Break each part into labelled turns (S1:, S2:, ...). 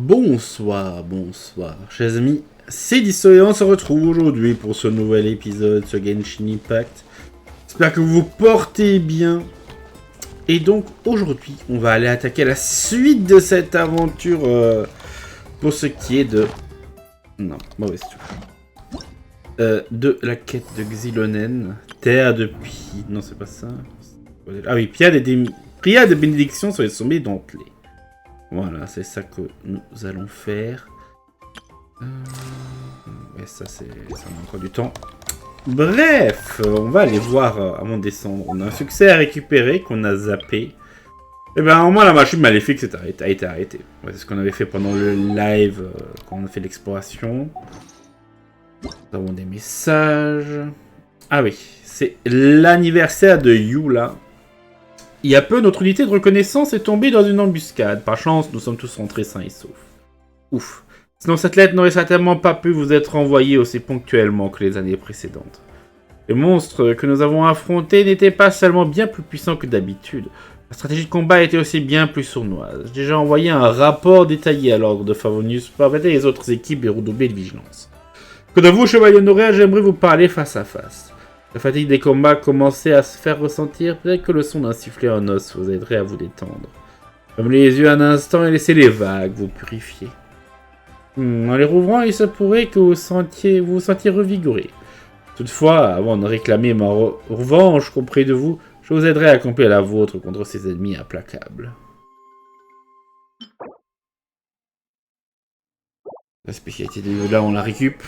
S1: Bonsoir, chers amis, c'est Deaso et on se retrouve aujourd'hui pour ce nouvel épisode sur Genshin Impact. J'espère que vous vous portez bien. Et donc aujourd'hui, on va aller attaquer la suite de cette aventure pour ce qui est de... Non, mauvaise tour. De la quête de Xilonen. Terre de Pi... Non, c'est pas ça. Ah oui, prière de bénédiction sur les sommets dentelés. Voilà, c'est ça que nous allons faire. Ouais, ça met encore du temps. Bref, on va aller voir avant de descendre. On a un succès à récupérer qu'on a zappé. Et ben, au moins la machine maléfique a été arrêtée. Ouais, c'est ce qu'on avait fait pendant le live quand on a fait l'exploration. Nous avons des messages. Ah oui, c'est l'anniversaire de You là. Il y a peu, notre unité de reconnaissance est tombée dans une embuscade. Par chance, nous sommes tous rentrés sains et saufs. Ouf. Sinon, cette lettre n'aurait certainement pas pu vous être envoyée aussi ponctuellement que les années précédentes. Les monstres que nous avons affrontés n'étaient pas seulement bien plus puissants que d'habitude. La stratégie de combat était aussi bien plus sournoise. J'ai déjà envoyé un rapport détaillé à l'ordre de Favonius pour avertir les autres équipes et redoubler de vigilance. Quant à vous, chevalier honoraire, j'aimerais vous parler face à face. La fatigue des combats commençait à se faire ressentir, peut-être que le son d'un sifflet en os vous aiderait à vous détendre. Fermez les yeux un instant et laissez les vagues vous purifier. En les rouvrant, il se pourrait que vous vous sentiez revigoré. Toutefois, avant de réclamer ma revanche auprès de vous, je vous aiderai à accomplir la vôtre contre ces ennemis implacables. La spécialité de là, on la récup.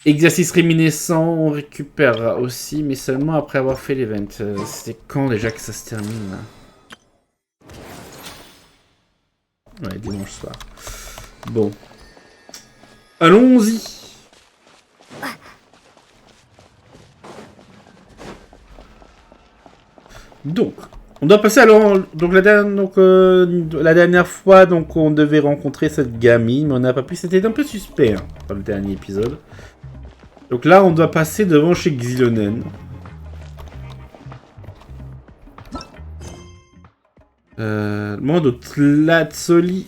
S1: Exercice réminiscent, on récupérera aussi, mais seulement après avoir fait l'event. C'est quand déjà que ça se termine là? Ouais, dimanche soir. Bon. Allons-y. Donc, on doit passer alors... Donc, la dernière fois, donc, on devait rencontrer cette gamine, mais on n'a pas pu... C'était un peu suspect, hein, dans le dernier épisode. Donc là, on doit passer devant chez Xilonen. Le moment de Tlazolli.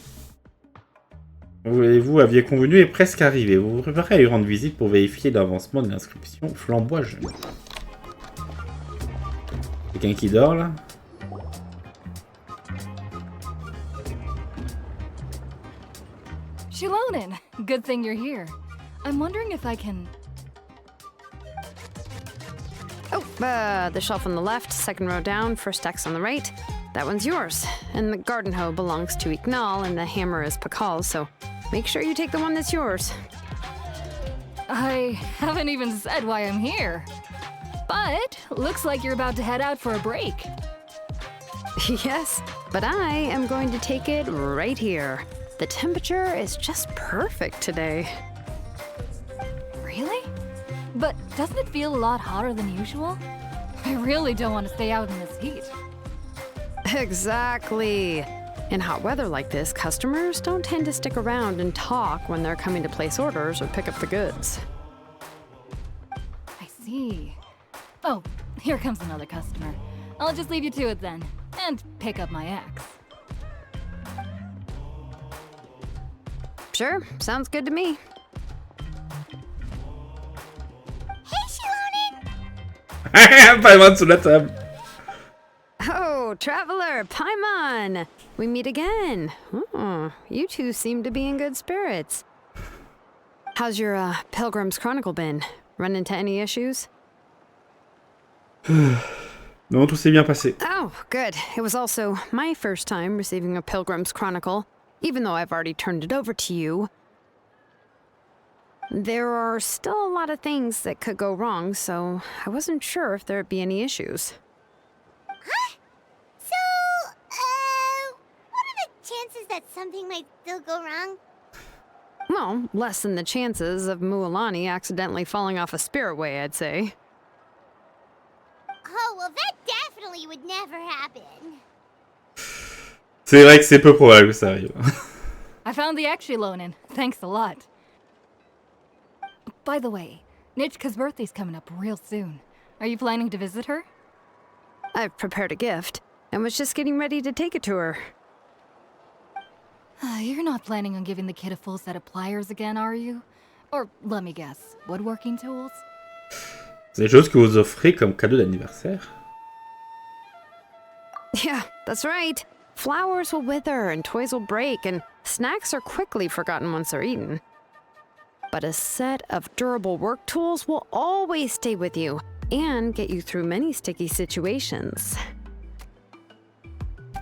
S1: Vous aviez convenu est presque arrivé. Vous vous préparez à lui rendre visite pour vérifier l'avancement de l'inscription flamboie jeune. Quelqu'un qui dort là?
S2: Xilonen, good thing you're here. I'm wondering if I can...
S3: Oh, the shelf on the left, second row down, first X on the right. That one's yours. And the garden hoe belongs to Ignal, and the hammer is Pakal's, so make sure you take the one that's yours.
S2: I haven't even said why I'm here. But looks like you're about to head out for a break.
S3: Yes, but I am going to take it right here. The temperature is just perfect today.
S2: Really? But doesn't it feel a lot hotter than usual? I really don't want to stay out in this heat.
S3: Exactly. In hot weather like this, customers don't tend to stick around and talk when they're coming to place orders or pick up the goods.
S2: I see. Oh, here comes another customer. I'll just leave you to it then, and pick up my axe.
S3: Sure, sounds good to me.
S1: Pas loin sous la table.
S3: Oh, traveler, Paimon! We meet again. Oh, you two seem to be in good spirits. How's your Pilgrim's Chronicle been? Run into any issues?
S1: Non, tout s'est bien passé.
S3: Oh, good. It was also my first time receiving a Pilgrim's Chronicle, even though I've already turned it over to you. There are still a lot of things that could go wrong, so I wasn't sure if there'd be any issues.
S4: Huh? So, what are the chances that something might still go wrong?
S3: Well, less than the chances of Mualani accidentally falling off a spiritway, I'd say.
S4: Oh, well, that definitely would never happen.
S1: C'est vrai que c'est peu probable que ça arrive.
S2: I found the Xilonen. Thanks a lot. By the way, Nechca's birthday's coming up real soon. Are you planning to visit her?
S3: I've prepared a gift, and was just getting ready to take it to her.
S2: You're not planning on giving the kid a full set of pliers again, are you? Or, let me guess, woodworking tools?
S1: C'est des choses que vous offrez comme cadeau d'anniversaire.
S3: Yeah, that's right. Flowers will wither and toys will break, and snacks are quickly forgotten once they're eaten. But a set of durable work tools will always stay with you and get you through many sticky situations.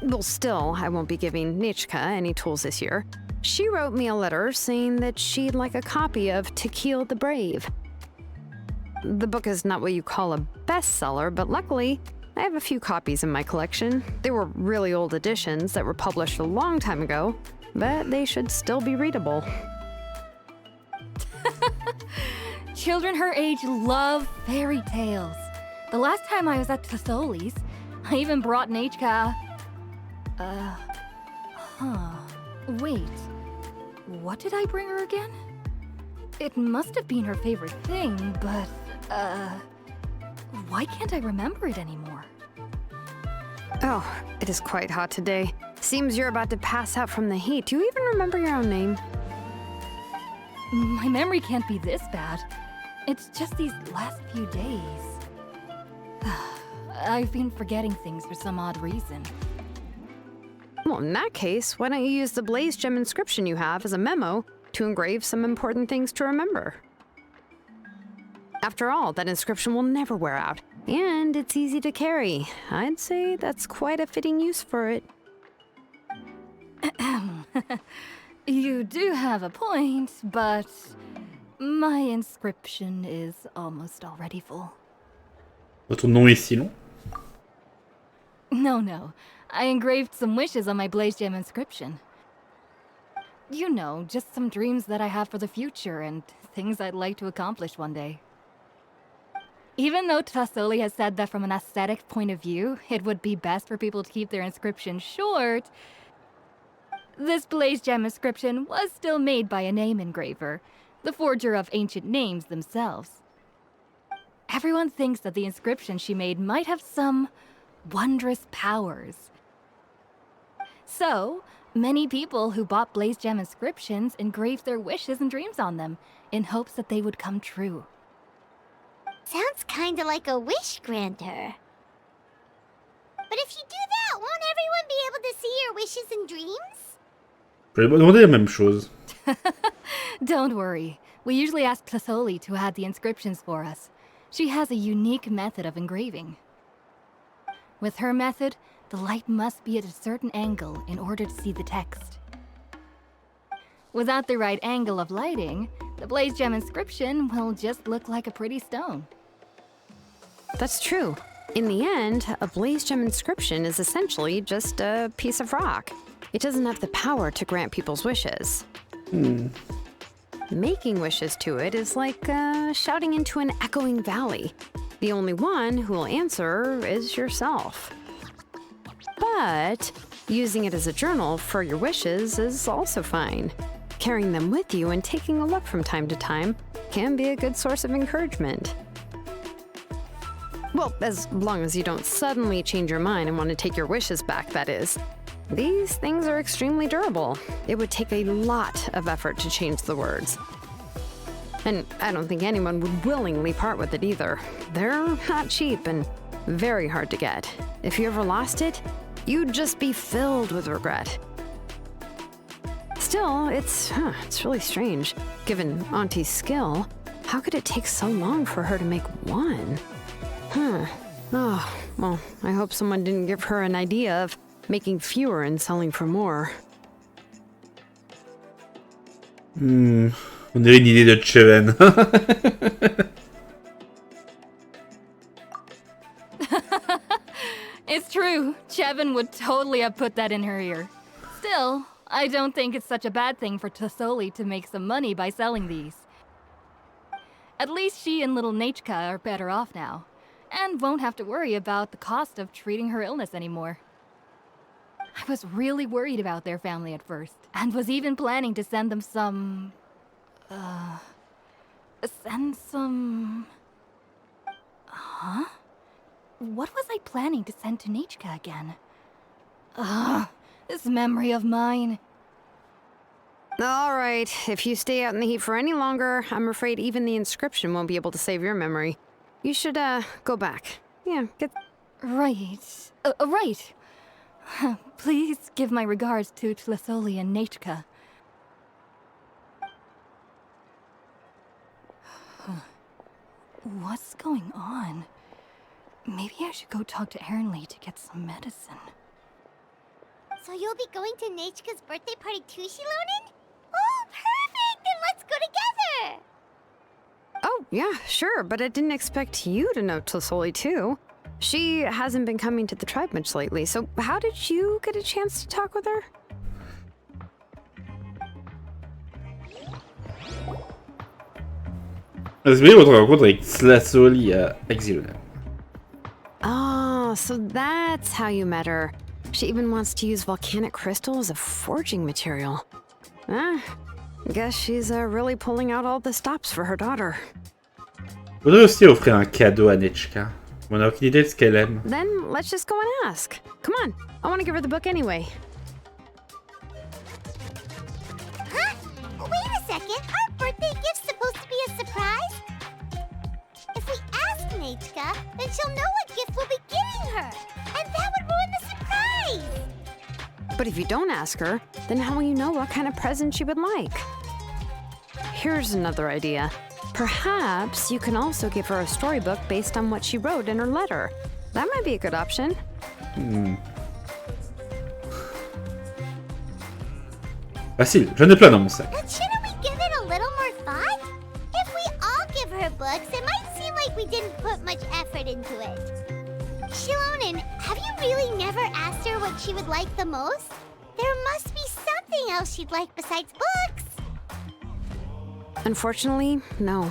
S3: Well, still, I won't be giving Nechca any tools this year. She wrote me a letter saying that she'd like a copy of To Kill the Brave. The book is not what you call a bestseller, but luckily, I have a few copies in my collection. They were really old editions that were published a long time ago, but they should still be readable.
S2: Children her age love fairy tales. The last time I was at Tlazolli's, I even brought Nechca. Wait. What did I bring her again? It must have been her favorite thing, but, why can't I remember it anymore?
S3: Oh, it is quite hot today. Seems you're about to pass out from the heat. Do you even remember your own name?
S2: My memory can't be this bad. It's just these last few days. I've been forgetting things for some odd reason.
S3: Well, in that case, why don't you use the blaze gem inscription you have as a memo to engrave some important things to remember? After all, that inscription will never wear out, and it's easy to carry. I'd say that's quite a fitting use for it.
S2: You do have a point, but my inscription is almost already full.
S1: Votre nom est Xilonen?
S2: No. I engraved some wishes on my blaze gem inscription. You know, just some dreams that I have for the future and things I'd like to accomplish one day. Even though Tlazolli has said that from an aesthetic point of view, it would be best for people to keep their inscription short, this blaze gem inscription was still made by a name engraver, the forger of ancient names themselves. Everyone thinks that the inscription she made might have some wondrous powers. So, many people who bought blaze gem inscriptions engraved their wishes and dreams on them, in hopes that they would come true.
S4: Sounds kinda like a wish granter. But if you do that, won't everyone be able to see your wishes and dreams?
S1: Je vais demander la même chose.
S2: Don't worry. We usually ask Tlazolli to add the inscriptions for us. She has a unique method of engraving. With her method, the light must be at a certain angle in order to see the text. Without the right angle of lighting, the blaze gem inscription will just look like a pretty stone.
S3: That's true. In the end, a blaze gem inscription is essentially just a piece of rock. It doesn't have the power to grant people's wishes. Making wishes to it is like shouting into an echoing valley. The only one who will answer is yourself. But using it as a journal for your wishes is also fine. Carrying them with you and taking a look from time to time can be a good source of encouragement. Well, as long as you don't suddenly change your mind and want to take your wishes back, that is. These things are extremely durable. It would take a lot of effort to change the words. And I don't think anyone would willingly part with it either. They're not cheap and very hard to get. If you ever lost it, you'd just be filled with regret. Still, it's really strange. Given Auntie's skill, how could it take so long for her to make one? Oh, well, I hope someone didn't give her an idea of making fewer and selling for more.
S1: On dirait une idée de Cheven.
S2: It's true. Chevin would totally have put that in her ear. Still, I don't think it's such a bad thing for Tlazolli to make some money by selling these. At least she and little Nechca are better off now, and won't have to worry about the cost of treating her illness anymore. I was really worried about their family at first, and was even planning to send them some... Huh? What was I planning to send to Nechca again? This memory of mine.
S3: All right, if you stay out in the heat for any longer, I'm afraid even the inscription won't be able to save your memory. You should, go back. Yeah, get...
S2: Right. Right. Please give my regards to Tlazolli and Nechca. What's going on? Maybe I should go talk to Ernly to get some medicine.
S4: So you'll be going to Nechka's birthday party too, Xilonen? Oh, perfect! Then let's go together!
S3: Oh, yeah, sure, but I didn't expect you to know Tlazolli too. She hasn't been coming to the tribe much lately, so how did you get a chance to talk with her?
S1: Vous voyez votre rencontre avec Tlazolli à Xilonen.
S3: Oh, so that's how you met her. She even wants to use volcanic crystal as a forging material. Guess she's really pulling out all the stops for her daughter.
S1: Faudrait aussi offrir un cadeau à Nechca. On n'a aucune idée de ce qu'elle aime.
S3: Then let's just go and ask. Come on, I want to give her the book anyway.
S4: Huh? Wait a second, our birthday gift's supposed to be a surprise? If we ask Nechca, then she'll know what gift we'll be giving her, and that would ruin the surprise!
S3: But if you don't ask her, then how will you know what kind of present she would like? Here's another idea. Perhaps you can also give her a storybook based on what she wrote in her letter. That might be a good option.
S1: Facile, j'en ai plein dans mon sac.
S4: But shouldn't we give it a little more thought? If we all give her books, it might seem like we didn't put much effort into it. Xilonen, have you really never asked her what she would like the most? There must be something else she'd like besides books.
S3: Unfortunately, no.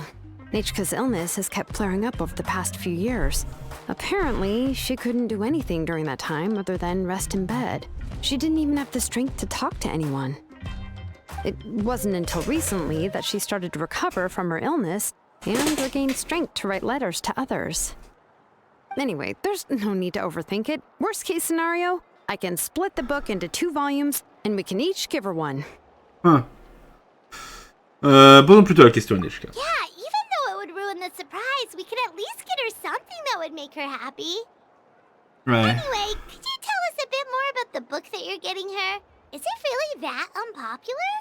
S3: Nechca's illness has kept flaring up over the past few years. Apparently, she couldn't do anything during that time other than rest in bed. She didn't even have the strength to talk to anyone. It wasn't until recently that she started to recover from her illness and regained strength to write letters to others. Anyway, there's no need to overthink it. Worst case scenario, I can split the book into 2 volumes and we can each give her one.
S1: Posons plutôt la question à Nechca.
S4: Yeah, even though it would ruin the surprise, we could at least get her something that would make her happy.
S1: Ouais.
S4: Anyway, could you tell us a bit more about the book that you're getting her? Is it really that unpopular?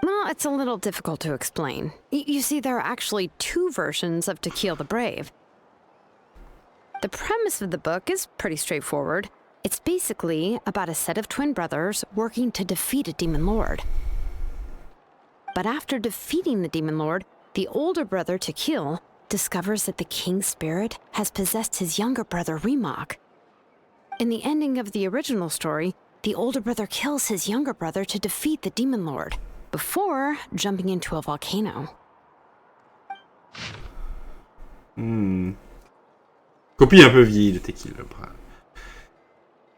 S3: Well, it's a little difficult to explain. You see, there are actually 2 versions of To Kill the Brave. The premise of the book is pretty straightforward. It's basically about a set of twin brothers working to defeat a demon lord. But after defeating the demon lord, the older brother, To Kill, discovers that the king's spirit has possessed his younger brother, Rimak. In the ending of the original story, the older brother kills his younger brother to defeat the demon lord, before jumping into a volcano.
S1: Copie un peu vieille de Tequila.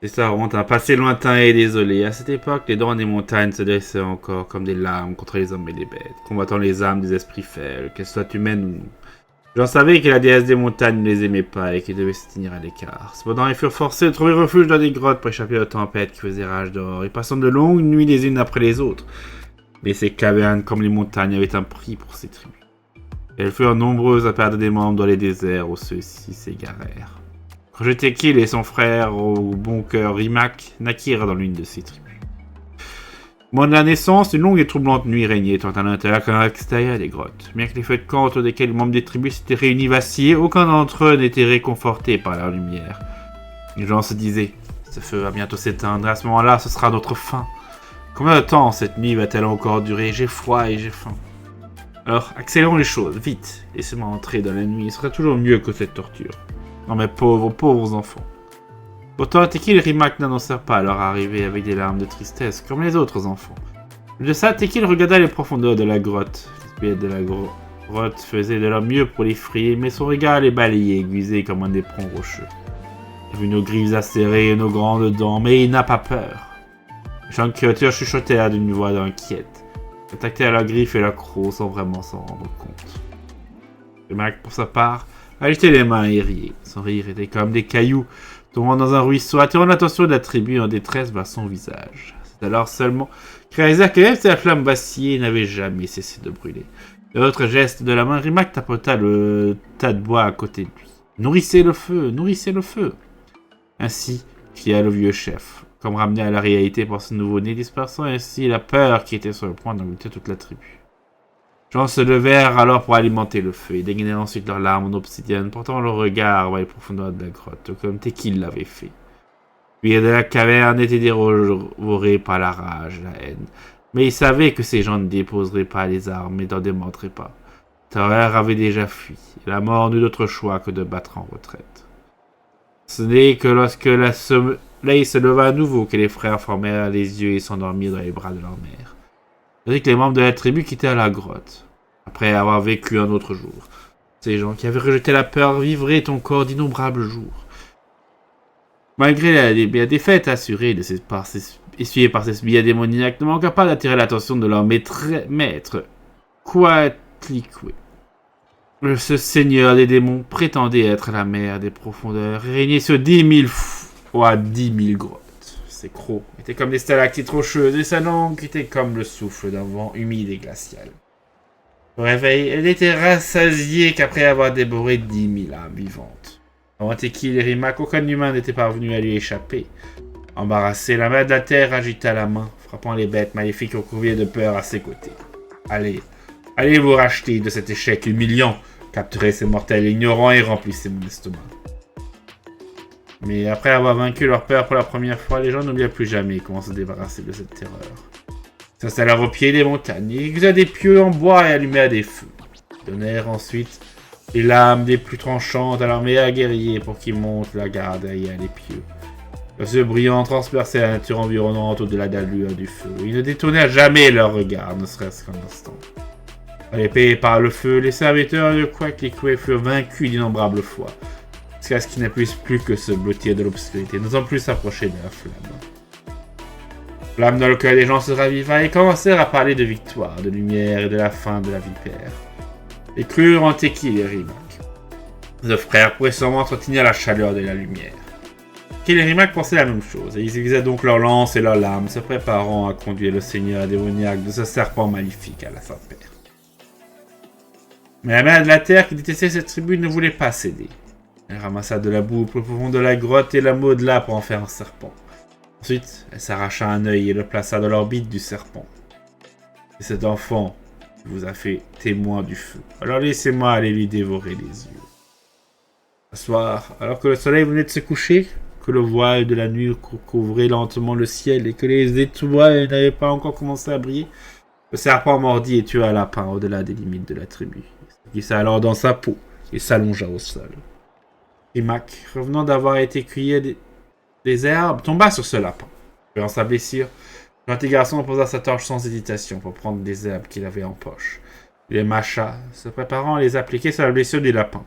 S1: Et ça remonte à un passé lointain et désolé. À cette époque, les dents des montagnes se dressaient encore comme des lames contre les hommes et les bêtes, combattant les âmes des esprits faibles, qu'elles soient humaines ou non. J'en savais que la déesse des montagnes ne les aimait pas et qu'ils devaient se tenir à l'écart. Cependant, ils furent forcés de trouver refuge dans des grottes pour échapper aux tempêtes qui faisaient rage dehors, et passant de longues nuits les unes après les autres. Mais ces cavernes, comme les montagnes, avaient un prix pour ces tribus. Elles furent nombreuses à perdre des membres dans les déserts où ceux-ci s'égarèrent. Quand Tequil et son frère, au bon cœur Rimak, naquirent dans l'une de ces tribus. Au moment de la naissance, une longue et troublante nuit régnait tant à l'intérieur qu'à l'extérieur des grottes. Bien que les feux de camp autour desquels les membres des tribus s'étaient réunis vacillaient, aucun d'entre eux n'était réconforté par la lumière. Les gens se disaient « Ce feu va bientôt s'éteindre, à ce moment-là, ce sera notre fin. Combien de temps cette nuit va-t-elle encore durer? J'ai froid et j'ai faim. » Alors, accélérons les choses, vite. Laissez-moi entrer dans la nuit, ce sera toujours mieux que cette torture. Non mes pauvres, pauvres enfants. Pourtant, Tequil et Rimak n'annoncèrent pas leur arrivée avec des larmes de tristesse, comme les autres enfants. Au lieu de ça, Tequil regarda les profondeurs de la grotte. Les spirites de la grotte faisaient de leur mieux pour l'effrayer, mais son regard les balayait, aiguisé comme un éperon rocheux. Il a vu nos griffes acérées et nos grandes dents, mais il n'a pas peur. Les jeunes créatures chuchotèrent d'une voix inquiète, attaquaient à leurs griffes et leurs crocs sans vraiment s'en rendre compte. Rimak, pour sa part, agitait les mains et riait. Son rire était comme des cailloux tombant dans un ruisseau, attirant l'attention de la tribu en détresse vers son visage. Alors seulement, qu'il réalisa que même si la flamme vacillait, n'avait jamais cessé de brûler. De l'autre geste de la main, Rimac tapota le tas de bois à côté de lui. Nourrissez le feu, nourrissez le feu. Ainsi, cria le vieux chef, comme ramené à la réalité par ce nouveau-né, dispersant ainsi la peur qui était sur le point d'engloutir toute la tribu. Les gens se levèrent alors pour alimenter le feu et dégainèrent ensuite leurs larmes en obsidienne, portant leur regard vers les profondeurs de la grotte, comme Tekil l'avait fait. Puis de la caverne était dévoré par la rage et la haine. Mais il savait que ces gens ne déposeraient pas les armes et n'en démontraient pas. Terreur avait déjà fui, et la mort n'eut d'autre choix que de battre en retraite. Ce n'est que lorsque le soleil se leva à nouveau que les frères formèrent les yeux et s'endormirent dans les bras de leur mère. Tandis que les membres de la tribu quittèrent la grotte, après avoir vécu un autre jour. Ces gens qui avaient rejeté la peur vivraient encore d'innombrables jours. Malgré la défaite assurée essuyée par ces sbires démoniaques, ne manqua pas d'attirer l'attention de leur maître, Quatlicue. Ce seigneur des démons prétendait être la mère des profondeurs et régnait sur 10 000 fois 10 000 grottes. Ses crocs étaient comme des stalactites rocheuses et sa langue était comme le souffle d'un vent humide et glacial. Au réveil, elle n'était rassasiée qu'après avoir dévoré 10 000 âmes vivantes. Avant Tekil et Rimac, aucun humain n'était parvenu à lui échapper. Embarrassée, la mère de la terre agita la main, frappant les bêtes maléfiques au courrier de peur à ses côtés. Allez vous racheter de cet échec humiliant, capturez ces mortels ignorants et remplissez mon estomac. Mais après avoir vaincu leur peur pour la première fois, les gens n'oubliaient plus jamais comment se débarrasser de cette terreur. Ils s'installèrent au pied des montagnes, ils faisaient des pieux en bois et allumèrent des feux. Ils donnèrent ensuite les lames des plus tranchantes à leurs meilleurs guerriers pour qu'ils montent la garde derrière les pieux. Leurs yeux brillants transperçaient la nature environnante au-delà de la lueur du feu. Ils ne détournèrent jamais leur regard, ne serait-ce qu'un instant. À l'épée et par le feu, les serviteurs de Quatlicue furent vaincus d'innombrables fois, jusqu'à ce qu'ils ne puissent plus que se blottir de l'obscurité, n'osant plus s'approcher de la flamme. La flamme dans le cœur des gens se raviva et commencèrent à parler de victoire, de lumière et de la fin de la vipère. Ils crurent en Tekil et Rimac. Les frères pourraient sûrement entretenir la chaleur de la lumière. Tekil et Rimac pensaient la même chose, et ils aiguisaient donc leurs lances et leurs lames, se préparant à conduire le seigneur démoniaque de ce serpent maléfique à la fin perte. Mais la mère de la terre qui détestait cette tribu ne voulait pas céder. Elle ramassa de la boue au plus profond de la grotte et la modela pour en faire un serpent. Ensuite, elle s'arracha un œil et le plaça dans l'orbite du serpent. Et cet enfant vous a fait témoin du feu. Alors laissez-moi aller lui dévorer les yeux. Un soir, alors que le soleil venait de se coucher, que le voile de la nuit couvrait lentement le ciel et que les étoiles n'avaient pas encore commencé à briller, le serpent mordit et tua un lapin au-delà des limites de la tribu. Il glissa alors dans sa peau et s'allongea au sol. Rimac, revenant d'avoir été cueillir des herbes, tomba sur ce lapin. Voyant sa blessure, le petit garçon posa sa torche sans hésitation pour prendre des herbes qu'il avait en poche. Il les mâcha, se préparant à les appliquer sur la blessure du lapin.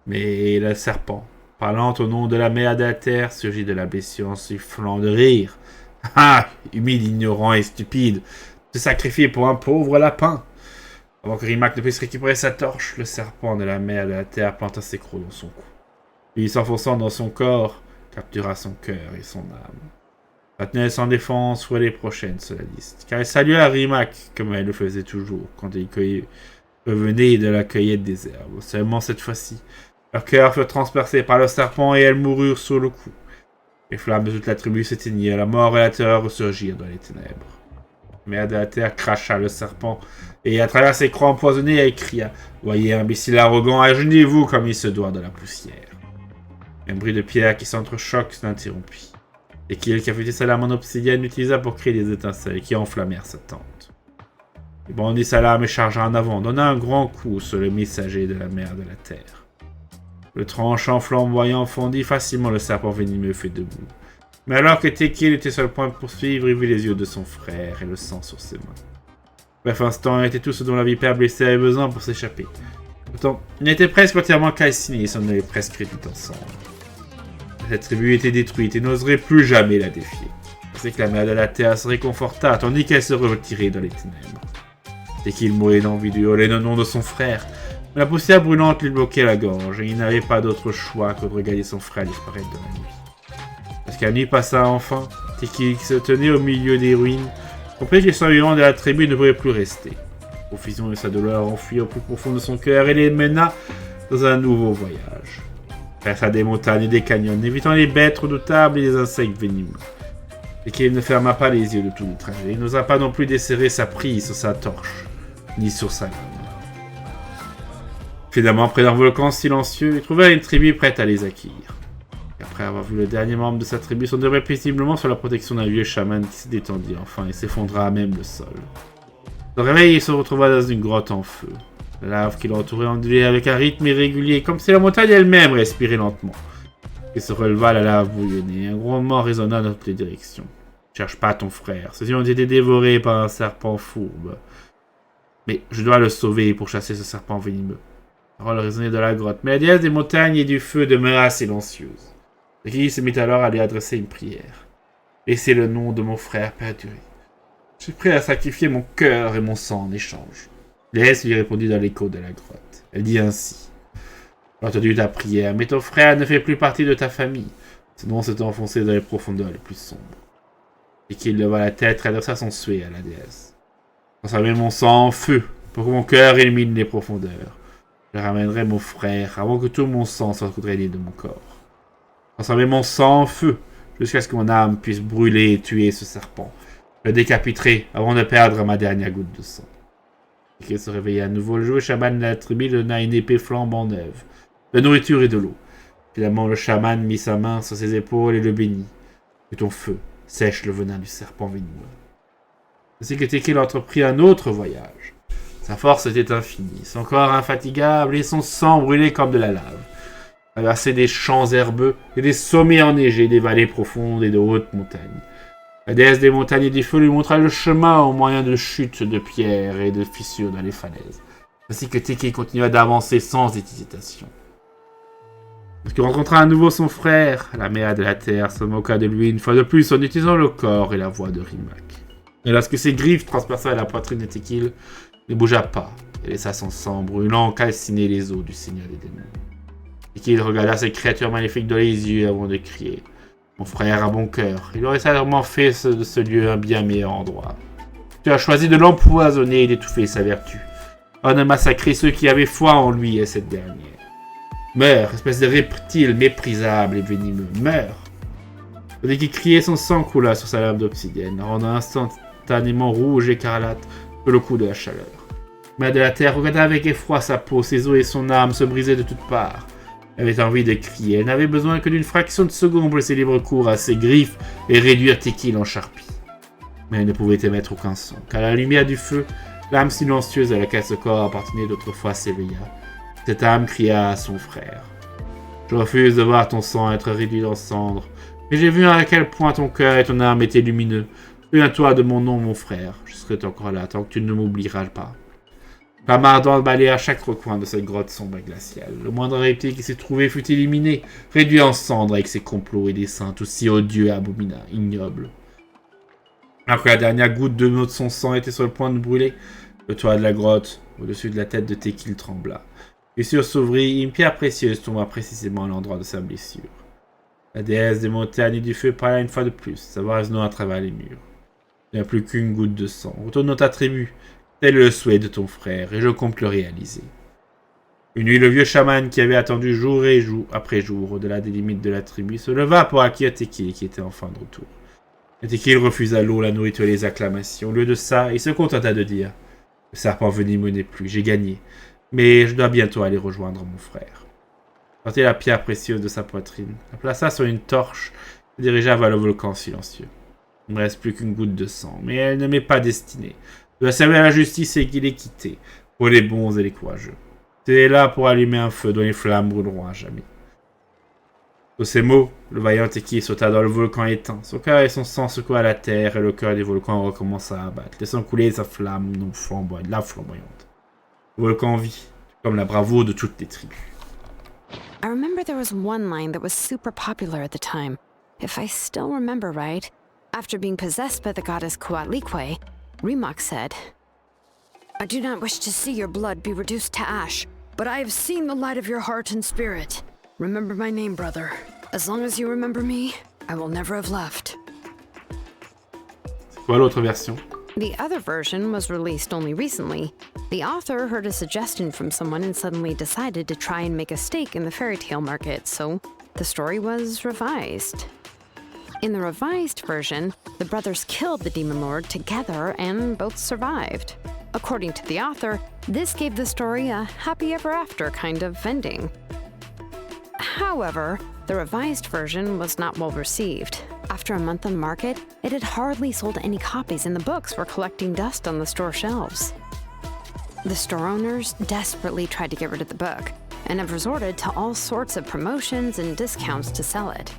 S1: Mais le serpent, parlant au nom de la mère de la terre, surgit de la blessure en sifflant de rire. « Ah, humide, ignorant et stupide, te sacrifier pour un pauvre lapin !» Avant que Rimac ne puisse récupérer sa torche, le serpent de la mère de la terre planta ses crocs dans son cou. Puis, s'enfonçant dans son corps, captura son cœur et son âme. La tenait sans défense pour les prochaines sur la liste, car elle salua Rimac comme elle le faisait toujours quand il revenait de la cueillette des herbes. Seulement cette fois-ci, leurs cœurs furent transpercés par le serpent et elles moururent sur le coup. Les flammes de toute la tribu s'éteignirent, la mort et la terreur ressurgirent dans les ténèbres. La mère de la terre cracha le serpent et à travers ses crocs empoisonnés, elle cria « Voyez, imbécile arrogant, agenouillez-vous comme il se doit de la poussière. » Un bruit de pierre qui s'entrechoque l'interrompit. Et qui affûtait sa lame en obsidienne l'utilisa pour créer des étincelles qui enflammèrent sa tente. Il brandit sa lame et chargea en avant, donna un grand coup sur le messager de la mère de la terre. Le tranchant flamboyant fondit facilement le serpent venimeux fait debout. Mais alors que Tekil était sur le point de poursuivre, il vit les yeux de son frère et le sang sur ses mains. Bref instant était tout ce dont la vipère blessée avait besoin pour s'échapper. Pourtant, il était presque entièrement calciné et s'en allait presque réduit ensemble. Cette tribu était détruite et n'oserait plus jamais la défier. C'est que la mère de la terre se réconforta tandis qu'elle se retirait dans les ténèbres. Dès qu'il mourait d'envie de hurler le nom de son frère, mais la poussière brûlante lui bloquait la gorge et il n'avait pas d'autre choix que de regarder son frère disparaître dans la nuit. Lorsque la nuit passa enfin, Teki, qui se tenait au milieu des ruines, comprit que les survivants de la tribu ne pouvaient plus rester. Confusion de sa douleur enfuit au plus profond de son cœur et les mena dans un nouveau voyage. Face à des montagnes et des canyons, évitant les bêtes redoutables et les insectes venimeux. Teki ne ferma pas les yeux de tout le trajet. Il n'osa pas non plus desserrer sa prise sur sa torche, ni sur sa lame. Finalement, près d'un volcan silencieux, il trouva une tribu prête à les accueillir. Après avoir vu le dernier membre de sa tribu s'endormir paisiblement sur la protection d'un vieux chaman qui se détendit enfin et s'effondra à même le sol. Au réveil, il se retrouva dans une grotte en feu. La lave qui l'entourait ondulait avec un rythme irrégulier, comme si la montagne elle-même respirait lentement. Il se releva, la lave bouillonnait, un grondement résonna dans toutes les directions. « Cherche pas ton frère, ceux-ci ont été dévorés par un serpent fourbe. Mais je dois le sauver pour chasser ce serpent venimeux. » La parole résonnait de la grotte, mais la déesse des montagnes et du feu demeura silencieuse. Teki se mit alors à lui adresser une prière. « Laissez le nom de mon frère perdurer. Je suis prêt à sacrifier mon cœur et mon sang en échange. » La déesse lui répondit dans l'écho de la grotte. Elle dit ainsi. « J'ai entendu ta prière, mais ton frère ne fait plus partie de ta famille. » Ce nom s'est enfoncé dans les profondeurs les plus sombres. Teki leva la tête et adressa son souhait à la déesse. « Transformez mon sang en feu, pour que mon cœur illumine les profondeurs. Je ramènerai mon frère avant que tout mon sang soit drainé de mon corps. Transformez mon sang en feu, jusqu'à ce que mon âme puisse brûler et tuer ce serpent. Je le décapiterai avant de perdre ma dernière goutte de sang. » Et se réveilla à nouveau, le joueur chaman de la tribu donna une épée flambant neuve, de nourriture et de l'eau. Finalement, le chaman mit sa main sur ses épaules et le bénit. Que ton feu sèche le venin du serpent venimeux. Ainsi que Teki entreprit un autre voyage. Sa force était infinie, son corps infatigable et son sang brûlait comme de la lave. Traverser des champs herbeux et des sommets enneigés, des vallées profondes et de hautes montagnes. La déesse des montagnes et du feu lui montra le chemin au moyen de chutes de pierres et de fissures dans les falaises. Ainsi que Teki continua d'avancer sans hésitation. Lorsqu'il rencontra à nouveau son frère, la mère de la terre se moqua de lui une fois de plus en utilisant le corps et la voix de Rimac. Et lorsque ses griffes transperçaient la poitrine de Teki, ne bougea pas et laissa son sang brûlant calciner les os du seigneur des démons. Teki regarda ces créatures maléfiques dans les yeux avant de crier. Mon frère a bon cœur, il aurait certainement fait de ce lieu un bien meilleur endroit. Tu as choisi de l'empoisonner et d'étouffer sa vertu. On a massacré ceux qui avaient foi en lui et cette dernière. Meurs, espèce de reptile méprisable et venimeux, meurs. Dès qu'il criait, son sang coula sur sa lame d'obsidienne, rendant instantanément rouge et écarlate sous le coup de la chaleur. Mère de la terre regarda avec effroi sa peau, ses os et son âme se brisaient de toutes parts. Elle avait envie de crier, elle n'avait besoin que d'une fraction de seconde pour laisser libre cours à ses griffes et réduire Teki en charpie. Mais elle ne pouvait émettre aucun son, car la lumière du feu, l'âme silencieuse à laquelle ce corps appartenait d'autrefois s'éveilla. Cette âme cria à son frère. « Je refuse de voir ton sang être réduit en cendres, mais j'ai vu à quel point ton cœur et ton âme étaient lumineux. Souviens-toi de mon nom, mon frère, je serai encore là tant que tu ne m'oublieras pas. » Flamme ardente balayait à chaque recoin de cette grotte sombre et glaciale. Le moindre reptile qui s'y trouvait fut éliminé, réduit en cendres avec ses complots et desseins aussi odieux et abominables, ignobles. Alors que la dernière goutte de son sang était sur le point de brûler, le toit de la grotte, au-dessus de la tête de Teki, trembla. Fissure s'ouvrit et une pierre précieuse tomba précisément à l'endroit de sa blessure. La déesse des montagnes et du feu parla une fois de plus, sa voix résonnant à travers les murs. Il n'y a plus qu'une goutte de sang. Retourne dans ta tribu. Tel est le souhait de ton frère, et je compte le réaliser. Une nuit, le vieux chaman qui avait attendu jour et jour après jour au-delà des limites de la tribu se leva pour accueillir Teki qui était enfin de retour. Et Teki refusa l'eau, la nourriture et les acclamations. Au lieu de ça, il se contenta de dire « Le serpent venimeux n'est plus, j'ai gagné, mais je dois bientôt aller rejoindre mon frère. » Il sortit la pierre précieuse de sa poitrine, la plaça sur une torche et dirigea vers le volcan silencieux. Il ne me reste plus qu'une goutte de sang, mais elle ne m'est pas destinée. Je dois servir à la justice et l'équité, pour les bons et les courageux. C'est là pour allumer un feu dont les flammes brûleront à jamais. De ces mots, le vaillant Teki sauta dans le volcan éteint. Son cœur et son sang secoua la terre et le cœur des volcans recommença à battre, laissant couler sa flamme non flamboyante. Le volcan vit, comme la bravoure de toutes les tribus.
S3: I remember there was one line that was super popular at the time. If I still remember right, after being possessed by the goddess Coatlicue, Rimac said, I do not wish to see your blood be reduced to ash, but I have seen the light of your heart and spirit. Remember my name, brother. As long as you remember me, I will never have left.
S1: quoi l'autre version?
S3: The other version was released only recently. The author heard a suggestion from someone and suddenly decided to try and make a stake in the fairy tale market, so the story was revised. In the revised version, the brothers killed the demon lord together and both survived. According to the author, this gave the story a happy ever after kind of ending. However, the revised version was not well received. After a month on the market, it had hardly sold any copies and the books were collecting dust on the store shelves. The store owners desperately tried to get rid of the book and have resorted to all sorts of promotions and discounts to sell it.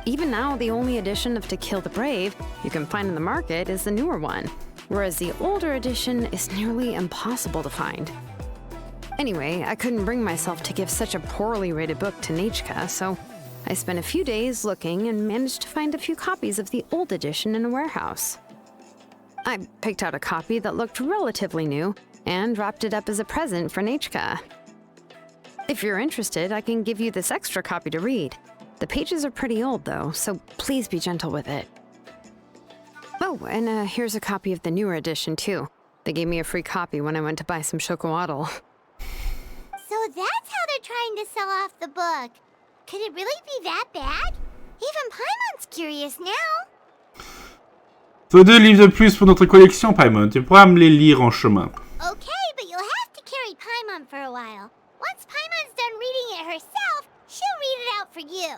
S3: Even now, the only edition of To Kill the Brave you can find in the market is the newer one, whereas the older edition is nearly impossible to find. Anyway, I couldn't bring myself to give such a poorly rated book to Nechca, so I spent a few days looking and managed to find a few copies of the old edition in a warehouse. I picked out a copy that looked relatively new and wrapped it up as a present for Nechca. If you're interested, I can give you this extra copy to read. The pages are pretty old though, so please be gentle with it. Oh, and here's a copy of the newer edition too. They gave me a free copy when I went to buy some chocolatl.
S4: So that's how they're trying to sell off the book. Could it really be that bad? Even Paimon's curious now.
S1: Faut 2 livres de plus pour notre collection, Paimon. Tu pourras me les lire en chemin.
S4: Okay, but you'll have to carry Paimon for a while. Once Paimon's done reading it herself, she'll read it out for you.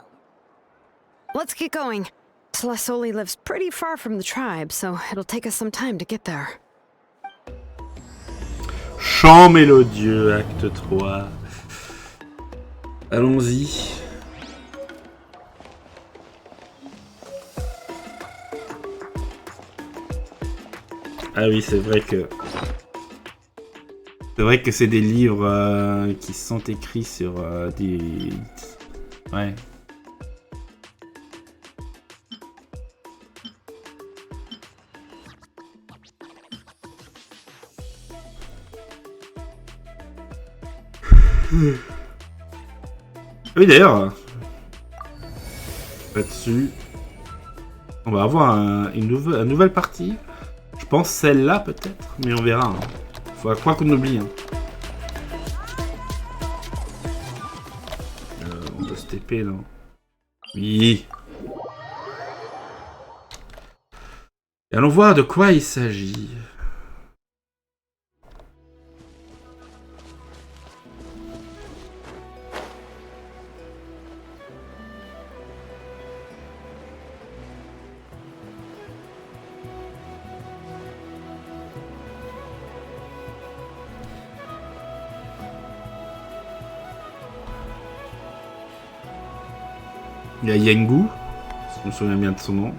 S3: Let's get going. Tlazolli lives pretty far from the tribe, so it'll take us some time to get there.
S1: Chant mélodieux, acte 3. Allons-y. Ah oui, c'est vrai que... C'est vrai que c'est des livres qui sont écrits sur des... Ouais. Oui, d'ailleurs, là-dessus, on va avoir une nouvelle partie. Je pense celle-là, peut-être, mais on verra. Hein. Faut quoi qu'on oublie. Hein. On peut se TP, non? Oui. Et allons voir de quoi il s'agit. Il y a Yengu, si je me souviens bien de son nom.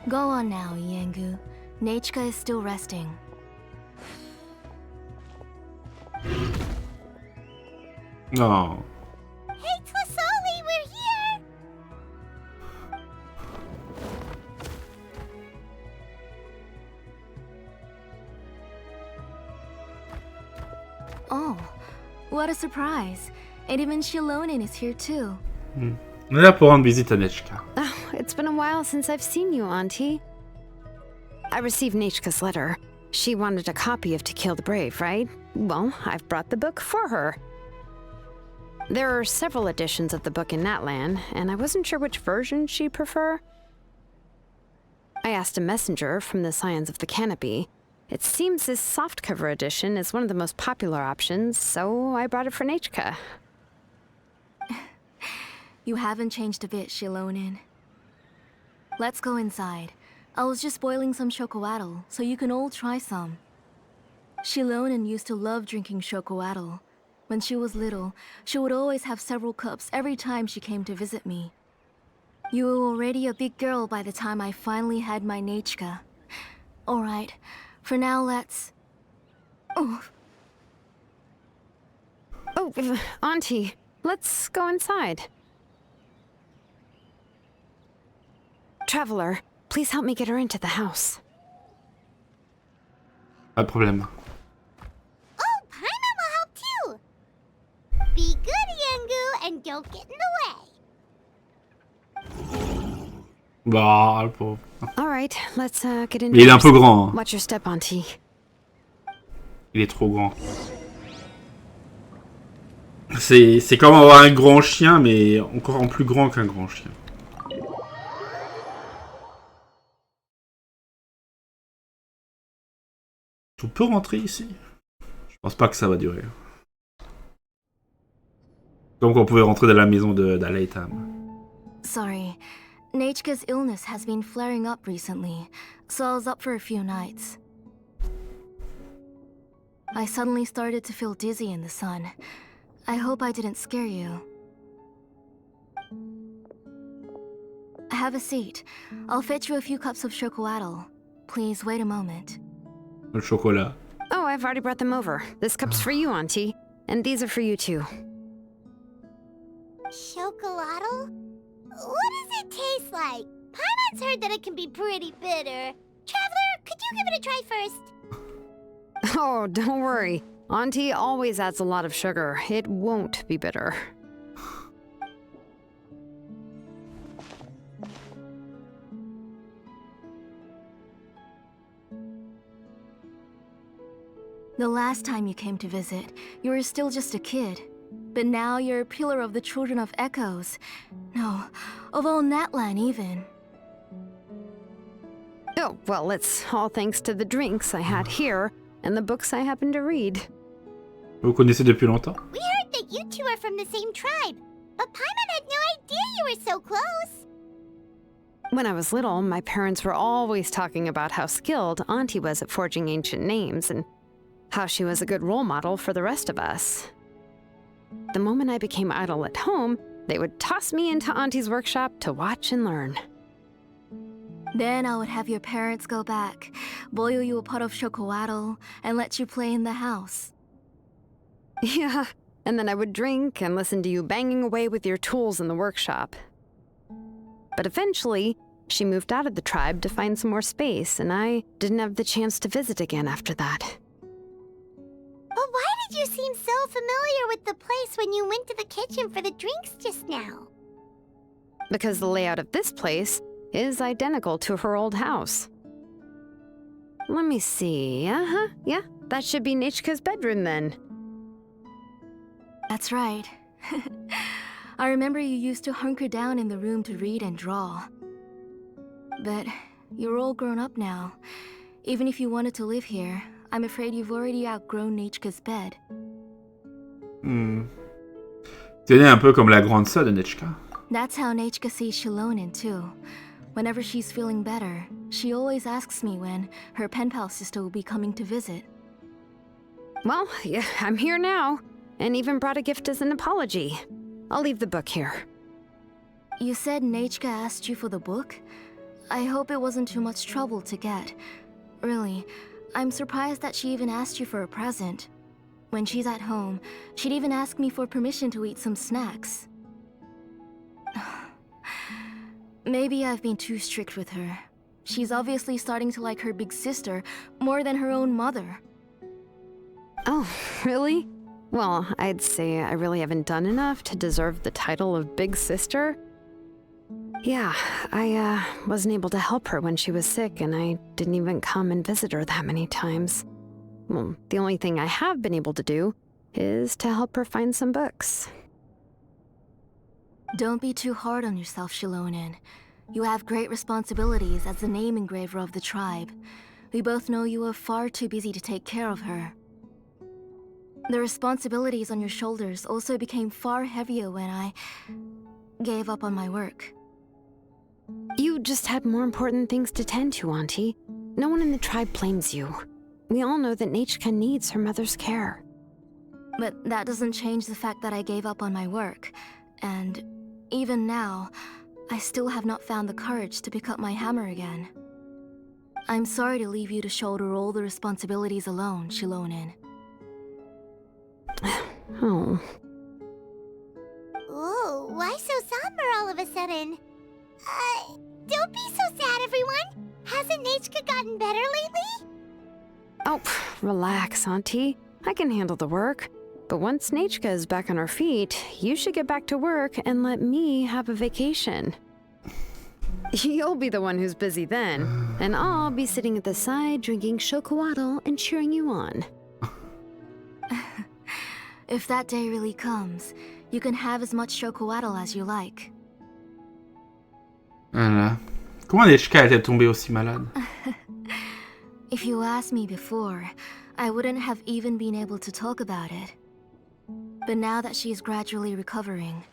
S2: Go on now, Yengu. Nechca is still resting.
S1: Non.
S4: Hey, Tlazolli, we're here!
S2: Oh, what a surprise. And even Xilonen is here too.
S1: On est là pour rendre visite à Nechca.
S3: Oh, it's been a while since I've seen you, Auntie. I received Nechca's letter. She wanted a copy of To Kill the Brave, right? Well, I've brought the book for her. There are several editions of the book in Natlan, and I wasn't sure which version she'd prefer. I asked a messenger from the Scions of the Canopy. It seems this softcover edition is one of the most popular options, so I brought it for Nechca.
S2: You haven't changed a bit, Xilonen. Let's go inside. I was just boiling some chocolatl, so you can all try some. Xilonen used to love drinking chocolatl. When she was little, she would always have several cups every time she came to visit me. You were already a big girl by the time I finally had my Nechca. Alright, for now let's... Oh,
S3: Auntie, let's go inside. Traveler, please help me get her into the house.
S1: Pas de problème.
S4: Oh, Paimon will help too. Be good, Yangu, and don't get in the way.
S1: Bah, le pauvre.
S3: All right, let's get into.
S1: Mais il est un peu grand. Hein.
S3: Watch your step, Auntie.
S1: Il est trop grand. C'est comme avoir un grand chien, mais encore en plus grand qu'un grand chien. On peut rentrer ici? Je pense pas que ça va durer. Donc on pouvait rentrer dans la maison d'Aleitam.
S2: Sorry. Nechca's illness has been flaring up recently, so I was up for a few nights. I suddenly started to feel dizzy in the sun. I hope I didn't scare you. Have a seat. I'll fetch you a few cups of chocolatl. Please wait a moment.
S1: Le chocolat.
S3: Oh, I've already brought them over. This cup's for you, Auntie. And these are for you, too.
S4: Chocolatl? What does it taste like? Paimon's heard that it can be pretty bitter. Traveler, could you give it a try first?
S3: Oh, don't worry. Auntie always adds a lot of sugar. It won't be bitter.
S2: The last time you came to visit, you were still just a kid. But now you're a pillar of the children of Echoes. No, of all Natlan even.
S3: Oh, well, it's all thanks to the drinks I had here and the books I happened to read.
S1: Vous connaissez depuis longtemps?
S4: We heard that you two are from the same tribe, but Paimon had no idea you were so close.
S3: When I was little, my parents were always talking about how skilled Auntie was at forging ancient names and how she was a good role model for the rest of us. The moment I became idle at home, they would toss me into Auntie's workshop to watch and learn.
S2: Then I would have your parents go back, boil you a pot of chocolatl, and let you play in the house.
S3: Yeah, and then I would drink and listen to you banging away with your tools in the workshop. But eventually, she moved out of the tribe to find some more space, and I didn't have the chance to visit again after that.
S4: But why did you seem so familiar with the place when you went to the kitchen for the drinks just now?
S3: Because the layout of this place is identical to her old house. Let me see. Yeah, that should be Nechca's bedroom then.
S2: That's right. I remember you used to hunker down in the room to read and draw. But you're all grown up now. Even if you wanted to live here, I'm afraid you've already outgrown Nechca's bed.
S1: Tu es un peu comme la grande sœur de Nechca.
S2: That's how Nechca sees Xilonen too. Whenever she's feeling better, she always asks me when her pen pal sister will be coming to visit.
S3: Well, yeah, I'm here now, and even brought a gift as an apology. I'll leave the book here.
S2: You said Nechca asked you for the book? I hope it wasn't too much trouble to get. Really, I'm surprised that she even asked you for a present. When she's at home, she'd even ask me for permission to eat some snacks. Maybe I've been too strict with her. She's obviously starting to like her big sister more than her own mother.
S3: Oh, really? Well, I'd say I really haven't done enough to deserve the title of Big Sister. Yeah, I wasn't able to help her when she was sick, and I didn't even come and visit her that many times. Well, the only thing I have been able to do is to help her find some books.
S2: Don't be too hard on yourself, Xilonen. You have great responsibilities as the name engraver of the tribe. We both know you are far too busy to take care of her. The responsibilities on your shoulders also became far heavier when I gave up on my work.
S3: You just had more important things to tend to, Auntie. No one in the tribe blames you. We all know that Nechca needs her mother's care.
S2: But that doesn't change the fact that I gave up on my work. And even now, I still have not found the courage to pick up my hammer again. I'm sorry to leave you to shoulder all the responsibilities alone, Xilonen.
S3: Oh.
S4: Whoa, why so somber all of a sudden? Don't be so sad, everyone. Hasn't Nechca gotten better lately?
S3: Oh, relax, Auntie. I can handle the work. But once Nechca is back on her feet, you should get back to work and let me have a vacation. You'll be the one who's busy then, and I'll be sitting at the side drinking chocolatl and cheering you on.
S2: If that day really comes, you can have as much chocolatl as you like.
S1: Voilà. Comment Nechca est-elle tombée aussi malade?
S2: If you asked me before, I wouldn't have even been able to talk about it. But now that she's gradually recovering,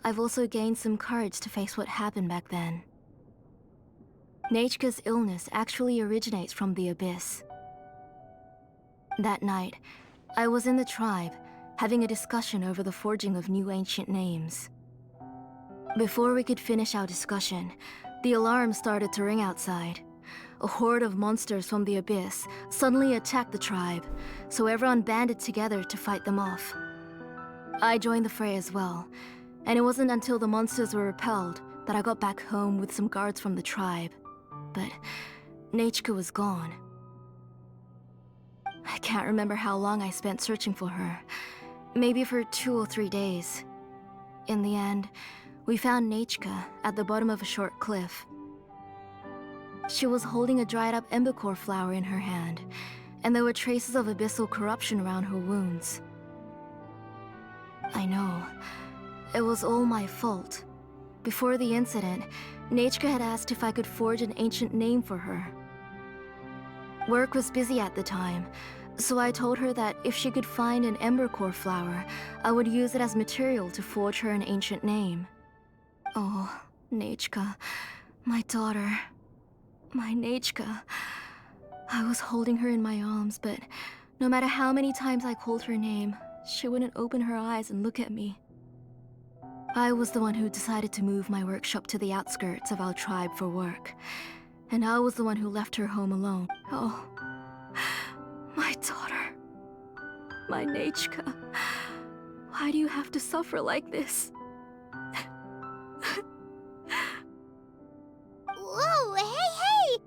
S2: I've also gained some courage to face what happened back then. Nechca's illness actually originates from the abyss. That night, I was in the tribe, having a discussion over the forging of new ancient names. Before we could finish our discussion, the alarm started to ring outside. A horde of monsters from the abyss suddenly attacked the tribe, so everyone banded together to fight them off. I joined the fray as well, and it wasn't until the monsters were repelled that I got back home with some guards from the tribe. But Nechca was gone. I can't remember how long I spent searching for her. Maybe for 2 or 3 days. In the end, we found Nechca at the bottom of a short cliff. She was holding a dried up embercore flower in her hand, and there were traces of abyssal corruption around her wounds. I know. It was all my fault. Before the incident, Nechca had asked if I could forge an ancient name for her. Work was busy at the time, so I told her that if she could find an embercore flower, I would use it as material to forge her an ancient name. Oh, Nechca, my daughter. My Nechca. I was holding her in my arms, but no matter how many times I called her name, she wouldn't open her eyes and look at me. I was the one who decided to move my workshop to the outskirts of our tribe for work, and I was the one who left her home alone. Oh, my daughter. My Nechca. Why do you have to suffer like this?
S4: Whoa, hey!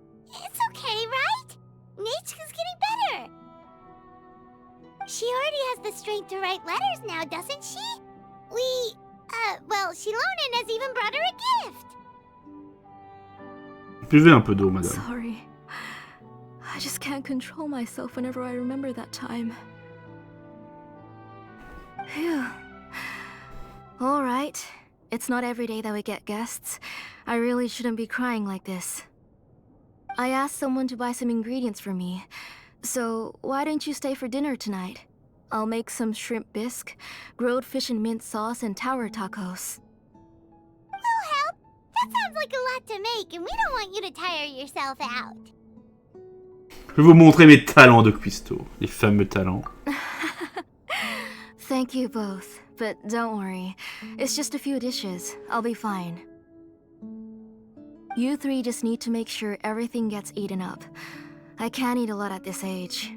S4: It's okay, right? Nechca's getting better. She already has the strength to write letters now, doesn't she? Well, Xilonen has even brought her a gift.
S1: Buvez un peu d'eau, madame.
S2: Sorry. I just can't control myself whenever I remember that time. Phew. All right. It's not every day that we get guests. I really shouldn't be crying like this. I asked someone to buy some ingredients for me. So, why don't you stay for dinner tonight? I'll make some shrimp bisque, grilled fish and mint sauce, and tower tacos.
S4: We'll help. That sounds like a lot to make, and we don't want you to tire yourself out.
S1: Je vais vous montrer mes talents de cuistot. Les fameux talents.
S2: Thank you both, but don't worry. It's just a few dishes. I'll be fine. You three just need to make sure everything gets eaten up. I can't eat a lot at this age.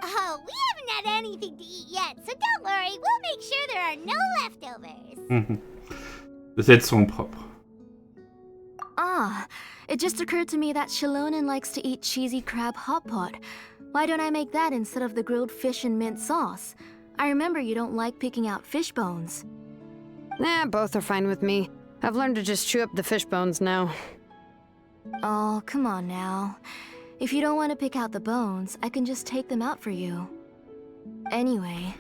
S4: Oh, we haven't had anything to eat yet, so don't worry. We'll make sure there are no leftovers.
S1: Les aides sont propres.
S2: Ah, it just occurred to me that Xilonen likes to eat cheesy crab hot pot. Why don't I make that instead of the grilled fish and mint sauce? I remember you don't like picking out fish bones.
S3: Nah, both are fine with me. I've learned to just chew up the fish bones now.
S2: Oh, come on now. If you don't want to pick out the bones, I can just take them out for you. Anyway,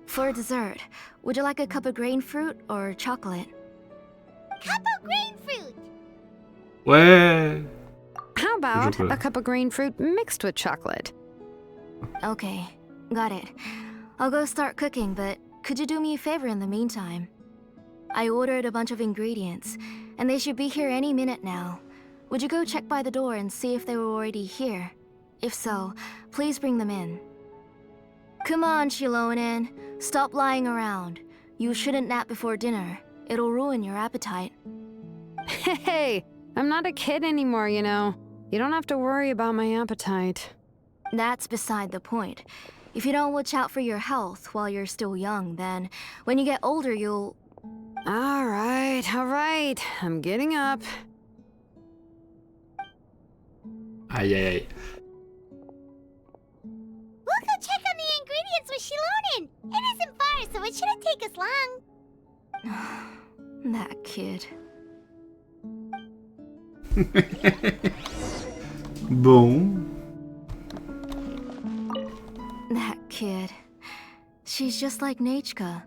S2: for dessert, would you like a cup of grain fruit or chocolate?
S4: Cup of grain fruit.
S1: Ouais.
S3: How about a cup of green fruit mixed with chocolate?
S2: Okay, got it. I'll go start cooking, but could you do me a favor in the meantime? I ordered a bunch of ingredients, and they should be here any minute now. Would you go check by the door and see if they were already here? If so, please bring them in. Come on, Xilonen. Stop lying around. You shouldn't nap before dinner. It'll ruin your appetite.
S3: Hey, I'm not a kid anymore, you know. You don't have to worry about my appetite.
S2: That's beside the point. If you don't watch out for your health while you're still young, then when you get older, you'll...
S3: All right. I'm getting up.
S1: Aïe, aïe, aïe.
S4: Xilonen! It isn't far, so it shouldn't take us long.
S2: That kid.
S1: Bon.
S2: That kid. She's just like Nechca.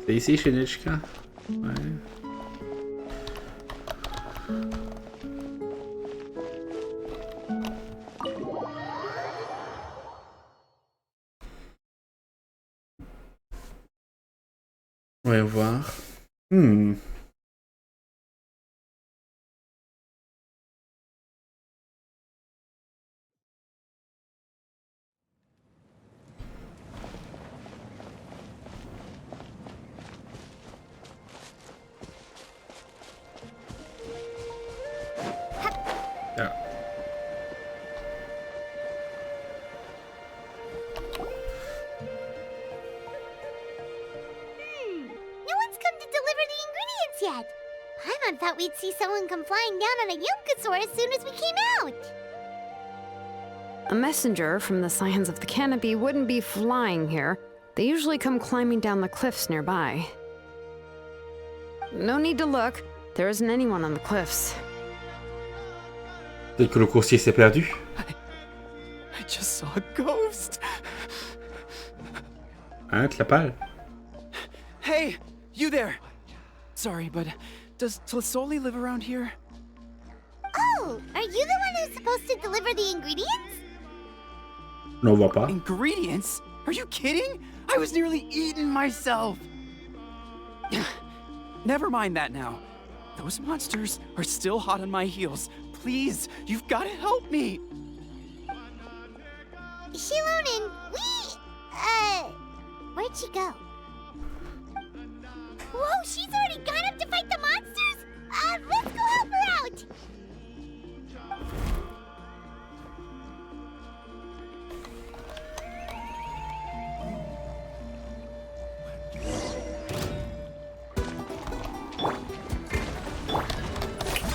S1: C'est ici chez Nechca? Ouais. Voyons voir. Ah.
S4: No one's come to deliver the ingredients yet. Paimon thought we'd see someone come flying down on a Yunkasaur as soon as we came out.
S3: A messenger from the Scions of the Canopy wouldn't be flying here. They usually come climbing down the cliffs nearby. No need to look. There isn't anyone on the cliffs.
S1: Peut-être que le coursier s'est perdu.
S5: I just saw a ghost.
S1: Hein, Tlapal?
S5: Hey, you there. Sorry, but does Tlazolli live around here?
S4: Oh, are you the one who's supposed to deliver the ingredients?
S1: Non, on voit pas.
S5: Ingredients? Are you kidding? I was nearly eaten myself. Never mind that now. Those monsters are still hot on my heels. Please, you've got to help me.
S4: Xilonen, where'd she go? Whoa, she's already gone up to fight the monsters? Let's go help her out!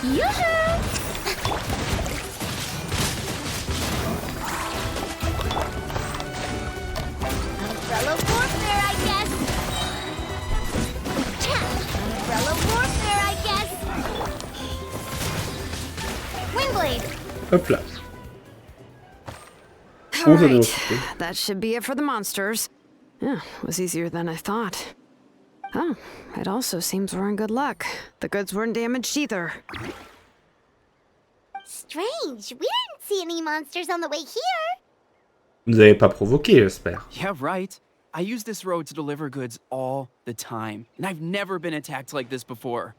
S4: Yoo-hoo! Umbrella warfare, I guess. Umbrella warfare, I guess. Windblade.
S1: Hop là.
S3: All
S1: On s'en est
S3: right,
S1: occupé.
S3: that should be it for the monsters. Yeah, was easier than I thought. Oh, it also seems we're in good luck. The goods weren't damaged either.
S4: Strange. We didn't see any monsters on the way here.
S1: Vous n'avez pas provoqué, j'espère.
S5: Yeah, right. I use this road to deliver goods all the time, and I've never been attacked like this before.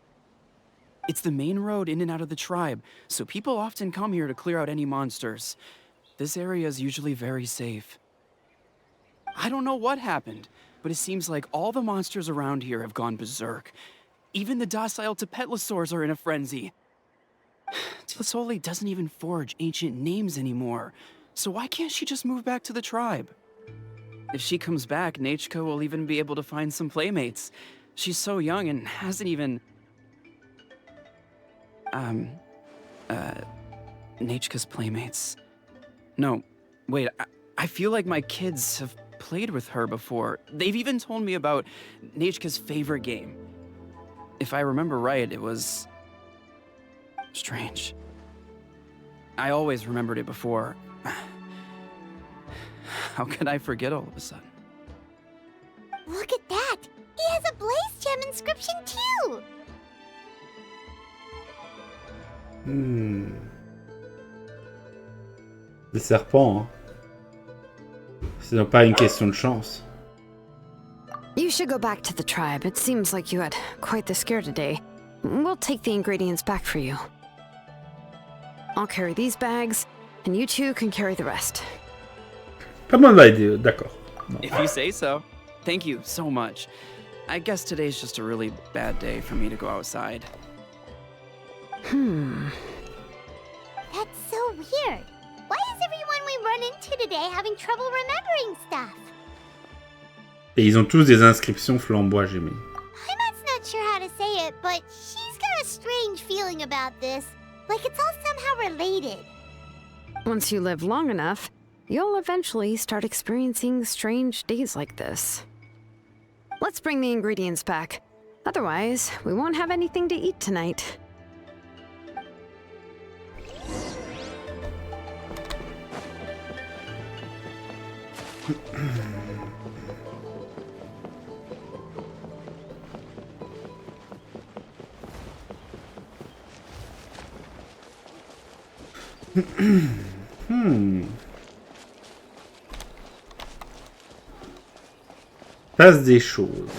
S5: It's the main road in and out of the tribe, so people often come here to clear out any monsters. This area is usually very safe. I don't know what happened, but it seems like all the monsters around here have gone berserk. Even the docile Petlosaurs are in a frenzy. Tlazolli doesn't even forge ancient names anymore, so why can't she just move back to the tribe? If she comes back, Nechca will even be able to find some playmates. She's so young and hasn't even... Nechca's playmates. No, wait, I feel like my kids have played with her before. They've even told me about Nechca's favorite game. If I remember right, it was... strange. I always remembered it before. How could I forget all of a sudden?
S4: Look at that. He has a Blaze Gem inscription too.
S1: Des serpents, hein. Ce n'est pas une question de chance.
S3: You should go back to the tribe. It seems like you had quite the scare today. We'll take the ingredients back for you. I'll carry these bags, and you two can carry the rest.
S1: Pas mal d'idée, d'accord. Non.
S5: If you say so. Thank you so much. I guess today's just a really bad day for me to go outside.
S4: That's so weird. Why is everyone we run into today having trouble remembering stuff?
S1: Et ils ont tous des inscriptions flambois gémées.
S4: Paimon's not sure how to say it, but she's got a strange feeling about this. Like it's all somehow related.
S3: Once you live long enough, you'll eventually start experiencing strange days like this. Let's bring the ingredients back. Otherwise, we won't have anything to eat tonight.
S1: Passe des choses.